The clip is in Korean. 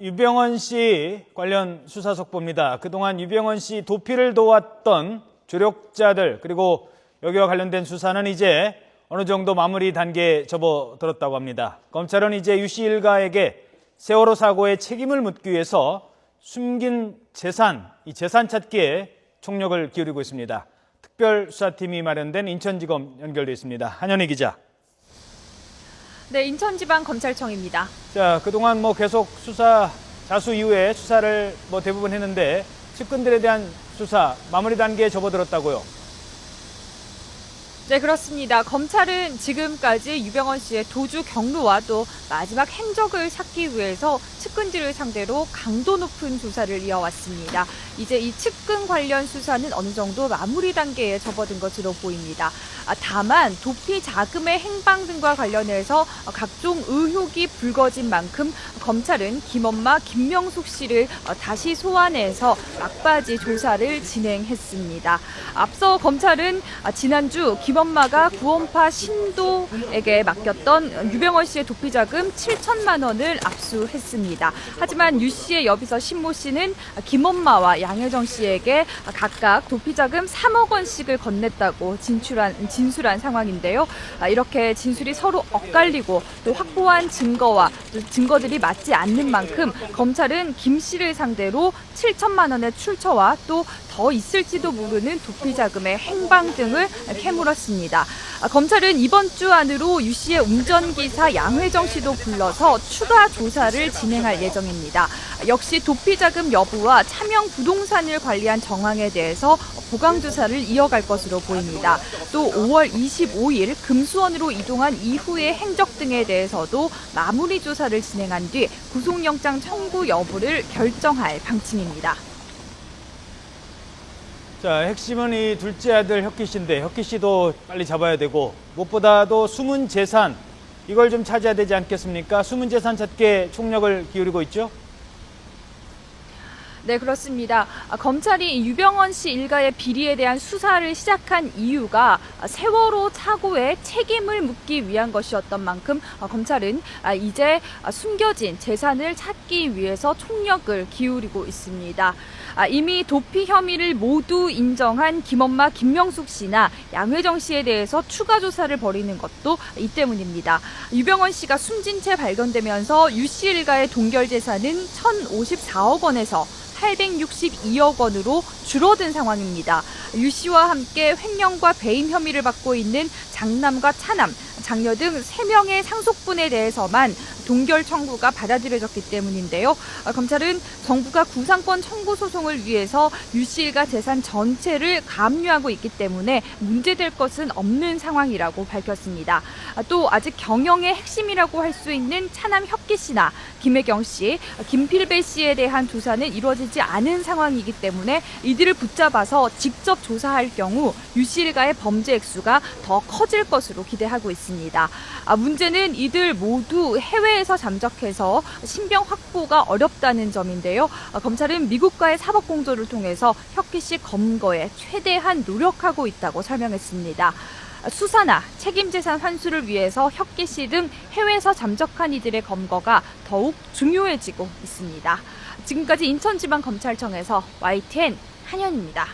유병헌 씨 관련 수사 속보입니다. 그동안 유병헌 씨 도피를 도왔던 조력자들 그리고 여기와 관련된 수사는 이제 어느 정도 마무리 단계에 접어들었다고 합니다. 검찰은 이제 유 씨 일가에게 세월호 사고의 책임을 묻기 위해서 숨긴 재산, 이 재산 찾기에 총력을 기울이고 있습니다. 특별수사팀이 마련된 인천지검 연결돼 있습니다. 한현희 기자. 네, 인천지방검찰청입니다. 자, 그동안 계속 수사 자수 이후에 수사를 대부분 했는데 측근들에 대한 수사 마무리 단계에 접어들었다고요? 네, 그렇습니다. 검찰은 지금까지 유병헌 씨의 도주 경로와 또 마지막 행적을 찾기 위해서 측근들을 상대로 강도 높은 조사를 이어왔습니다. 이제 이 측근 관련 수사는 어느 정도 마무리 단계에 접어든 것으로 보입니다. 다만 도피 자금의 행방 등과 관련해서 각종 의혹이 불거진 만큼 검찰은 김엄마, 김명숙 씨를 다시 소환해서 막바지 조사를 진행했습니다. 앞서 검찰은 지난주 김엄마가 구원파 신도에게 맡겼던 유병헌 씨의 도피 자금 7천만 원을 압수했습니다. 하지만 유 씨의 여비서 신모 씨는 김엄마와 양혜정 씨에게 각각 도피 자금 3억 원씩을 건넸다고 진술한 상황인데요. 이렇게 진술이 서로 엇갈리고 또 확보한 증거와 또 증거들이 맞지 않는 만큼 검찰은 김 씨를 상대로 7천만 원의 출처와 또 더 있을지도 모르는 도피 자금의 행방 등을 캐물었습니다. 검찰은 이번 주 안으로 유 씨의 운전기사 양혜정 씨도 불러서 추가 조사를 진행할 예정입니다. 역시 도피 자금 여부와 차명 부동산을 관리한 정황에 대해서 보강 조사를 이어갈 것으로 보입니다. 또 5월 25일 금수원으로 이동한 이후의 행적 등에 대해서도 마무리 조사를 진행한 뒤 구속영장 청구 여부를 결정할 방침입니다. 자, 핵심은 이 둘째 아들 혁기 씨인데 혁기 씨도 빨리 잡아야 되고 무엇보다도 숨은 재산 이걸 좀 찾아야 되지 않겠습니까? 숨은 재산 찾기에 총력을 기울이고 있죠? 네, 그렇습니다. 검찰이 유병헌 씨 일가의 비리에 대한 수사를 시작한 이유가 세월호 사고의 책임을 묻기 위한 것이었던 만큼 검찰은 이제 숨겨진 재산을 찾기 위해서 총력을 기울이고 있습니다. 이미 도피 혐의를 모두 인정한 김엄마, 김명숙 씨나 양혜정 씨에 대해서 추가 조사를 벌이는 것도 이 때문입니다. 유병헌 씨가 숨진 채 발견되면서 유 씨 일가의 동결 재산은 1,054억 원에서 862억 원으로 줄어든 상황입니다. 유 씨와 함께 횡령과 배임 혐의를 받고 있는 장남과 차남, 장녀 등 3명의 상속분에 대해서만 동결 청구가 받아들여졌기 때문인데요. 검찰은 정부가 구상권 청구 소송을 위해서 유 씨 일가 재산 전체를 감유하고 있기 때문에 문제될 것은 없는 상황이라고 밝혔습니다. 또 아직 경영의 핵심이라고 할 수 있는 차남 혁기 씨나 김혜경 씨, 김필배 씨에 대한 조사는 이루어지지 않은 상황이기 때문에 이들을 붙잡아서 직접 조사할 경우 유 씨 일가의 범죄 액수가 더 커질 것으로 기대하고 있습니다. 문제는 이들 모두 해외에서 잠적해서 신병 확보가 어렵다는 점인데요. 검찰은 미국과의 사법 공조를 통해서 혁기 씨 검거에 최대한 노력하고 있다고 설명했습니다. 수사나 책임재산 환수를 위해서 혁기 씨 등 해외에서 잠적한 이들의 검거가 더욱 중요해지고 있습니다. 지금까지 인천지방검찰청에서 YTN 한현입니다.